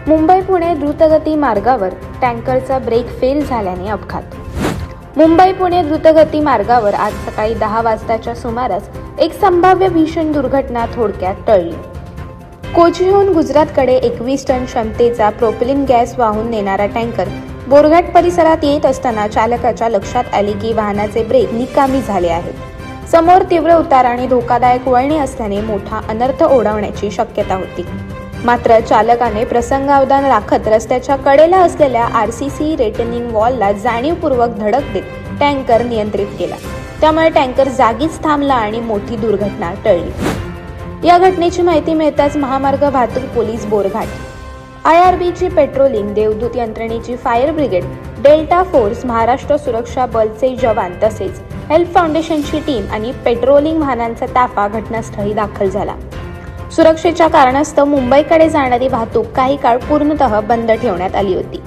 मुंबई पुणे द्रुतगती मार्गावर टँकरचा ब्रेक फेल झाल्याने अपघात। मुंबई पुणे द्रुतगती मार्गावर आज सकाळी 10 वाजताच्या सुमारास एक संभाव्य भीषण दुर्घटना थोडक्यात टळली। कोचीहून गुजरातकडे 21 टन क्षमतेचा प्रोपिलिन गॅस वाहून नेणारा टँकर बोरघाट परिसरात येत असताना चालकाच्या लक्षात आले की वाहनाचे ब्रेक निकामी झाले आहेत। समोर तीव्र उतार आणि धोकादायक वळणे असल्याने मोठा अनर्थ ओढवण्याची शक्यता होती। मात्र चालकाने प्रसंगावधान राखत रस्त्याच्या कडेला असलेल्या आरसीसी रिटेनिंग वॉलला जाणीवपूर्वक धडक देत टँकर नियंत्रित केला। त्यामुळे टँकर जागीच थांबला आणि मोठी दुर्घटना टळली। या घटनेची माहिती मिळताच महामार्ग वाहतूक पोलीस बोरघाट, IRBची पेट्रोलिंग, देवदूत यंत्रणेची fire brigade, delta force, Maharashtra सुरक्षा बलचे जवान तसेच हेल्प फाउंडेशनची टीम आणि पेट्रोलिंग वाहनांचा ताफा घटनास्थळी दाखल झाला। सुरक्षेच्या कारणास्तव मुंबईकडे जाणारी वाहतूक काही काळ पूर्णतः बंद ठेवण्यात आली होती।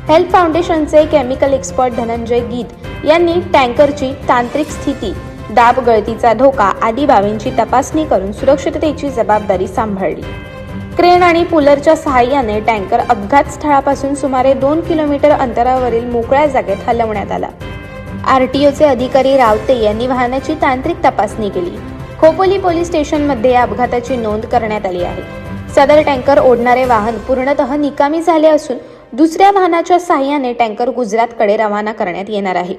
हेल्प फाउंडेशनचे केमिकल एक्सपर्ट धनंजय गीत यांनी टँकरची तांत्रिक स्थिती, दाब गळतीचा धोका आदी बाबींची तपासणी करून सुरक्षिततेची जबाबदारी सांभाळली। क्रेन आणि पुलरच्या सहाय्याने टँकर अपघात स्थळापासून सुमारे 2 किलोमीटर अंतरावरील मोकळ्या जागेत हलवण्यात आला। RTOचे अधिकारी रावते यांनी वाहनाची तांत्रिक तपासणी केली। खोपोली पोलीस स्टेशनमध्ये या अपघाताची नोंद करण्यात आली आहे। सदर टँकर ओढणारे वाहन पूर्णतः निकामी झाले असून दुसऱ्या वाहनाच्या सहाय्याने टँकर गुजरातकडे रवाना करण्यात येणार आहे।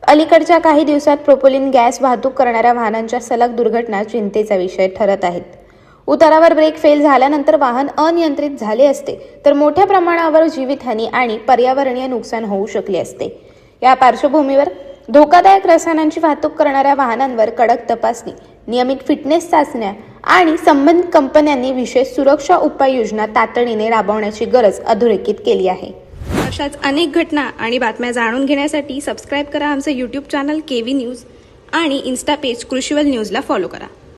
अलीकडच्या काही दिवसात प्रोपिलिन गॅस वाहतूक करणाऱ्या वाहनांच्या सलग दुर्घटना चिंतेचा विषय ठरत आहेत। उतारावर ब्रेक फेल झाल्यानंतर वाहन अनियंत्रित झाले असते तर मोठ्या प्रमाणावर जीवितहानी आणि पर्यावरणीय नुकसान होऊ शकले असते। या पार्श्वभूमीवर धोकादायक रसायनांची वाहतूक करणाऱ्या वाहनांवर कडक तपासणी, नियमित फिटनेस चाचण्या आणि संबंधित कंपन्यांनी विशेष सुरक्षा उपाययोजना तातडीने राबवण्याची गरज अधोरेखित केली आहे। अशाच अनेक घटना आणि बातम्या जाणून घेण्यासाठी सबस्क्राईब करा आमचे YouTube चॅनल KV न्यूज आणि इन्स्टा पेज कृषीवल न्यूजला फॉलो करा।